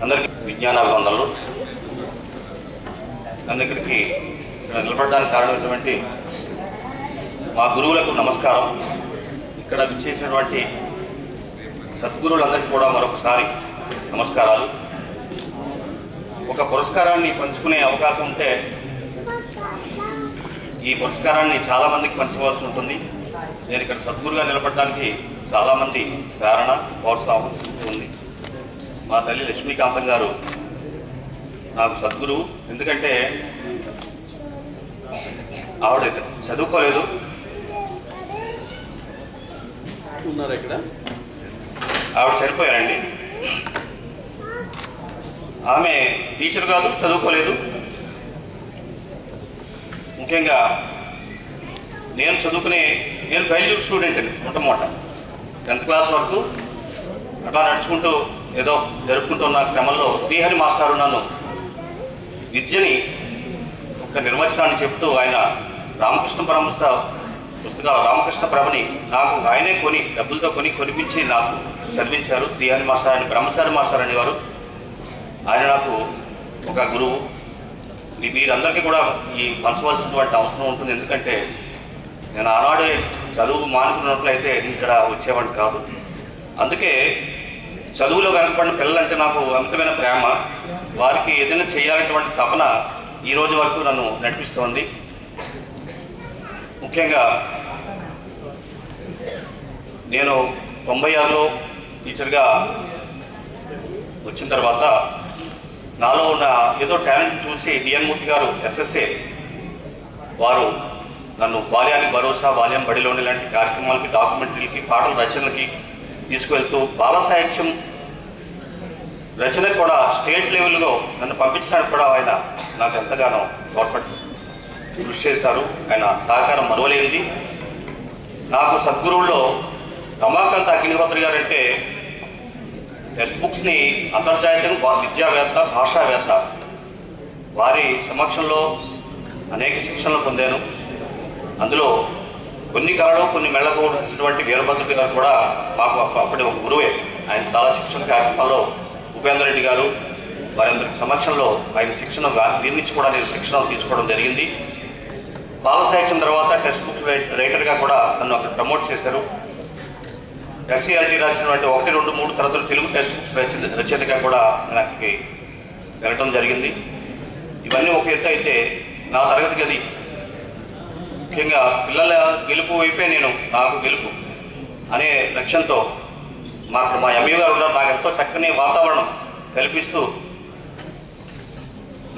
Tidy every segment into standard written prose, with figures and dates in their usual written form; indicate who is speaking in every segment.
Speaker 1: అందరికీ విజ్ఞానాభివందనలు. నన్ను ఇక్కడికి నిలబడడానికి కారణమైనటువంటి మా గురువులకు నమస్కారం. ఇక్కడ విచ్చేసినటువంటి సద్గురువులందరికీ కూడా మరొకసారి నమస్కారాలు. ఒక పురస్కారాన్ని పంచుకునే అవకాశం ఉంటే ఈ పురస్కారాన్ని చాలామందికి పంచవలసి ఉంటుంది. నేను ఇక్కడ సద్గురుగా నిలబడడానికి చాలామంది ప్రేరణ ప్రోత్సాహం అవసరం ఉంది. మా తల్లి లక్ష్మీకాంతం గారు నాకు సద్గురు. ఎందుకంటే ఆవిడ చదువుకోలేదు,
Speaker 2: ఉన్నారు ఇక్కడ,
Speaker 1: ఆవిడ చనిపోయారండి. ఆమె టీచర్ కాదు, చదువుకోలేదు. ముఖ్యంగా నేను ఫెయిల్యూర్ స్టూడెంట్ అండి. మొట్టమొదట 10th క్లాస్ వరకు అట్లా నడుచుకుంటూ ఏదో జరుపుకుంటున్న క్రమంలో శ్రీహరి మాస్టారు నన్ను విద్యని ఒక నిర్వచనాన్ని చెప్తూ ఆయన రామకృష్ణ పరమహంస పుస్తకాలు రామకృష్ణ ప్రభని నాకు ఆయనే డబ్బులతో కొనిపించి నాకు చదివించారు. శ్రీహరి మాస్టర్ అని బ్రహ్మచారి మాస్టర్ అనేవారు. ఆయన నాకు ఒక గురువు. మీరందరికీ కూడా ఈ పంచవలసినటువంటి అవసరం ఉంటుంది. ఎందుకంటే నేను ఆనాడే చదువు మానుకున్నట్లయితే ఇక్కడ వచ్చేవాడిని కాదు. అందుకే చదువులో వెనకబడిన పిల్లలంటే నాకు అమితమైన ప్రేమ. వారికి ఏదైనా చేయాలనేటువంటి తపన ఈ రోజు వరకు నన్ను నడిపిస్తోంది. ముఖ్యంగా నేను 96లో టీచర్గా వచ్చిన తర్వాత నాలో ఉన్న ఏదో టాలెంట్ చూసి డిఎన్ మూర్తి గారు ఎస్ఎస్ఏ వారు నన్ను బాల్యానికి భరోసా, బాల్యం బడిలోని లాంటి కార్యక్రమాలకి, డాక్యుమెంటరీలకి, పాటల రచనలకి తీసుకువెళ్తూ బాల సాహిత్యం రచన కూడా స్టేట్ లెవెల్లో నన్ను పంపించడానికి కూడా ఆయన నాకు ఎంతగానో తోడ్పడి కృషి చేశారు. ఆయన సహకారం మరవలేనిది. నాకు సద్గురువుల్లో రమాకాంత్ అగ్నిహోత్రి గారు అంటే టెక్స్ట్ బుక్స్ని అంతర్జాతీయంగా విద్యావేత్త, భాషావేత్త. వారి సమక్షంలో అనేక శిక్షణలు పొందాను. అందులో కొన్ని కళలు కొన్ని మెళ్ళకు వచ్చినటువంటి వీరభద్రుడి గారు కూడా మాకు అప్పటి ఒక గురువే. ఆయన చాలా శిక్షణ కార్యక్రమాల్లో ఉపేంద్ర రెడ్డి గారు వారందరి సమక్షంలో ఆయన శిక్షణ నిర్మించి కూడా నేను శిక్షణ తీసుకోవడం జరిగింది. బాల సాహిత్యం తర్వాత టెక్స్ట్ బుక్ రైటర్గా కూడా నన్ను అక్కడ ప్రమోట్ చేశారు. ఎస్సీఆర్టీ రాసినటువంటి 1, 2, 3 తరగతులు తెలుగు టెక్స్ట్ బుక్స్ రచయితగా కూడా నాకు వెళ్ళటం జరిగింది. ఇవన్నీ ఒక ఎత్తు అయితే నా తరగతి గది ముఖ్యంగా పిల్లల గెలుపు వైపే నాకు గెలుపు అనే లక్ష్యంతో మా ఎంఈ గారు కూడా నాకు ఎంతో చక్కని వాతావరణం కల్పిస్తూ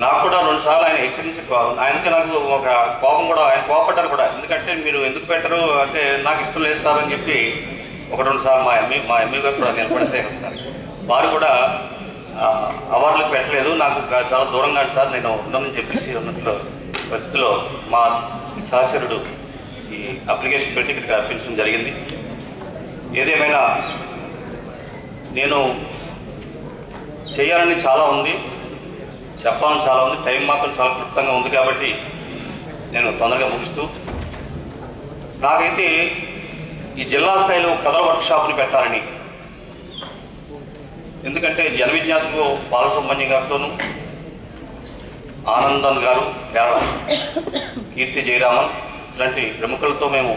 Speaker 1: నాకు కూడా 2 సార్లు ఆయన హెచ్చరించి ఆయనకి నాకు ఒక కోపం కూడా, ఆయన కోపడ్డారు కూడా. ఎందుకంటే మీరు ఎందుకు పెట్టరు అంటే నాకు ఇష్టం లేదు సార్ అని చెప్పి 1-2 సార్లు మా ఎంఈ గారు కూడా నిలబడితే సార్ వారు కూడా అవార్డులకు పెట్టలేదు. నాకు చాలా దూరంగా సార్ నేను ఉందని చెప్పేసి ఉన్నట్లు పరిస్థితిలో మా సహచరుడు ఈ అప్లికేషన్ పెట్టి ఇక్కడికి అర్పించడం జరిగింది. ఏదేమైనా నేను చేయాలని చాలా ఉంది, చెప్పాలని చాలా ఉంది. టైం మాత్రం చాలా క్లుప్తంగా ఉంది కాబట్టి నేను తొందరగా ముగిస్తూ, నాకైతే ఈ జిల్లా స్థాయిలో కథల వర్క్షాప్ని పెట్టాలని. ఎందుకంటే జన విజ్ఞాతకు బాలసుబ్రహ్మణ్యం గారితోనూ, ఆనందన్ గారు, కేరళ కీర్తి జయరామన్ ఇలాంటి ప్రముఖులతో మేము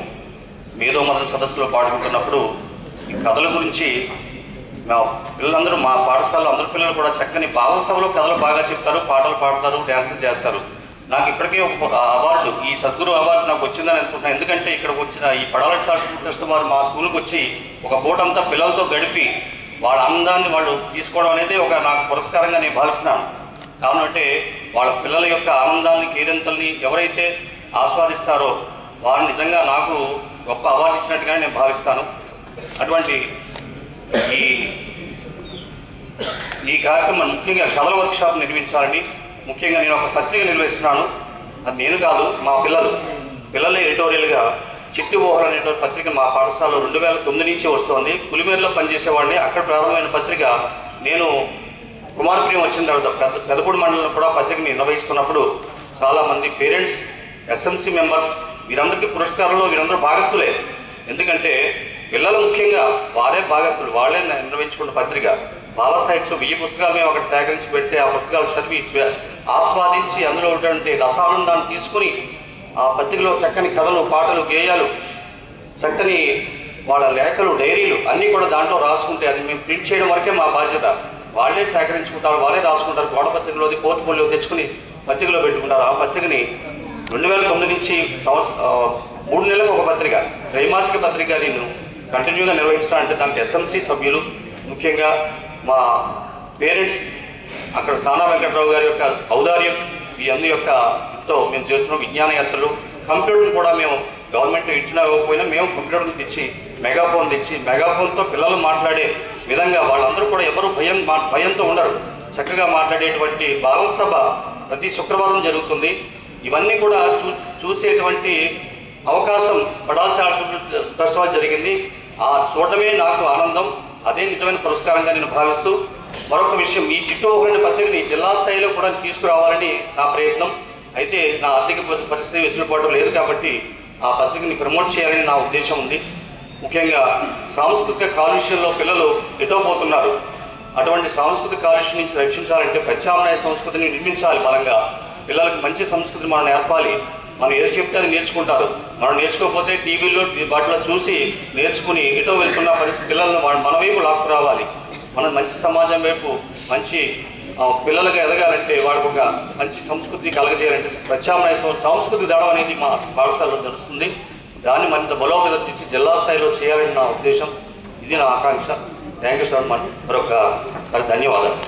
Speaker 1: మేధో మదన సదస్సులో పాడుకుంటున్నప్పుడు ఈ కథల గురించి మా పిల్లలందరూ, మా పాఠశాలలో అందరు పిల్లలు కూడా చక్కని భావసభలో కథలు బాగా చెప్తారు, పాటలు పాడతారు, డ్యాన్సులు చేస్తారు. నాకు ఇప్పటికే ఒక అవార్డు, ఈ సద్గురు అవార్డు నాకు వచ్చిందని అనుకుంటున్నాను. ఎందుకంటే ఇక్కడికి వచ్చిన ఈ పడవల ట్రస్ట్ వారు మా స్కూల్కి వచ్చి ఒక పూటంతా పిల్లలతో గడిపి వాళ్ళ ఆనందాన్ని వాళ్ళు తీసుకోవడం అనేది ఒక నాకు పురస్కారంగా నేను భావిస్తున్నాను. కావునంటే వాళ్ళ పిల్లల యొక్క ఆనందాన్ని, కేరింతల్ని ఎవరైతే ఆస్వాదిస్తారో వారు నిజంగా నాకు గొప్ప అవార్డు ఇచ్చినట్టుగా నేను భావిస్తాను. అటువంటి ఈ కార్యక్రమం ముఖ్యంగా కథల వర్క్షాప్ నిర్మించాలని ముఖ్యంగా నేను ఒక పత్రిక నిర్వహిస్తున్నాను. అది నేను కాదు, మా పిల్లల ఎడిటోరియల్గా చిట్టి ఊహలు అనేటువంటి పత్రిక మా పాఠశాలలో 2009 నుంచి వస్తుంది. పులిమేరులో పనిచేసేవాడిని. అక్కడ ప్రారంభమైన పత్రిక నేను కుమారప్రియం వచ్చిన తర్వాత పెదపూడి మండలంలో కూడా పత్రికని నిర్వహిస్తున్నప్పుడు చాలామంది పేరెంట్స్, ఎస్ఎంసీ మెంబర్స్ వీరందరికీ పురస్కారంలో వీరందరూ భాగస్తులే. ఎందుకంటే పిల్లలు ముఖ్యంగా వారే భాగస్తులు, వాళ్ళే నిర్వహించుకున్న పత్రిక. బాల సాహిత్యం 1000 పుస్తకాలు మేము అక్కడ సేకరించి పెడితే ఆ పుస్తకాలు చదివి ఆస్వాదించి అందులో ఉన్నటువంటి రసానందాన్ని తీసుకుని ఆ పత్రికలో చక్కని కథలు, పాటలు, గేయాలు, చక్కని వాళ్ళ లేఖలు, డైరీలు అన్నీ కూడా దాంట్లో రాసుకుంటే అది మేము ప్రింట్ చేయడం వరకే మా బాధ్యత. వాళ్ళే సేకరించుకుంటారు, వాళ్ళే రాసుకుంటారు. గోడ పత్రికలోది పోర్ట్ఫోలియో తెచ్చుకుని పత్రికలో పెట్టుకుంటారు. ఆ పత్రికని 2009 నుంచి 3 నెలలకు ఒక పత్రిక, త్రైమాసిక పత్రిక నేను కంటిన్యూగా నిర్వహిస్తానంటే దానికి ఎస్ఎంసీ సభ్యులు, ముఖ్యంగా మా పేరెంట్స్, అక్కడ సానా వెంకట్రావు గారి యొక్క ఔదార్యం, ఈ అందరి యొక్క తో మేము చేస్తున్నాం. విజ్ఞాన యాత్రలు, కంప్యూటర్ని కూడా మేము గవర్నమెంట్ ఇచ్చినా ఇవ్వకపోయినా మేము కంప్యూటర్ని తెచ్చి మెగాఫోన్ తెచ్చి మెగాఫోన్తో పిల్లలు మాట్లాడే విధంగా వాళ్ళందరూ కూడా ఎవరు భయంతో ఉండరు, చక్కగా మాట్లాడేటువంటి బాలల సభ ప్రతి శుక్రవారం జరుగుతుంది. ఇవన్నీ కూడా చూసేటువంటి అవకాశం పడాల్సి ఫెస్టివల్ జరిగింది. ఆ చూడటమే నాకు ఆనందం, అదే నిజమైన పురస్కారంగా నేను భావిస్తూ, మరొక విషయం, ఈ చిట్టోహండి పత్రికని జిల్లా స్థాయిలో కూడా తీసుకురావాలని నా ప్రయత్నం. అయితే నా ఆర్థిక పరిస్థితి వెసులుబాటు లేదు కాబట్టి ఆ పత్రికని ప్రమోట్ చేయాలని నా ఉద్దేశం ఉంది. ముఖ్యంగా సాంస్కృతిక కాలుష్యంలో పిల్లలు ఎటోపోతున్నారు. అటువంటి సాంస్కృతిక కాలుష్యం నుంచి రక్షించాలంటే ప్రత్యామ్నాయ సంస్కృతిని నిర్మించాలి. బలంగా పిల్లలకు మంచి సంస్కృతిని మనం నేర్పాలి. మనం ఏది చెప్తే అది నేర్చుకుంటారు. మనం నేర్చుకోకపోతే టీవీలో వాటిలో చూసి నేర్చుకుని ఎటో వెళ్తున్న పరిస్థితి పిల్లలను మన వైపు లాక్కురావాలి. మనం మంచి సమాజం వైపు మంచి పిల్లలుగా ఎదగాలంటే వాళ్ళకు ఒక మంచి సంస్కృతి కలగజేయాలంటే ప్రత్యామ్నాయ సాంస్కృతిక దడం అనేది మా పాఠశాలలో తెలుస్తుంది. దాన్ని మరింత బలోపేతం జిల్లా స్థాయిలో చేయాలని నా ఉద్దేశం. ఇది నా ఆకాంక్ష. Thank you so much. మరొక ధన్యవాదాలు.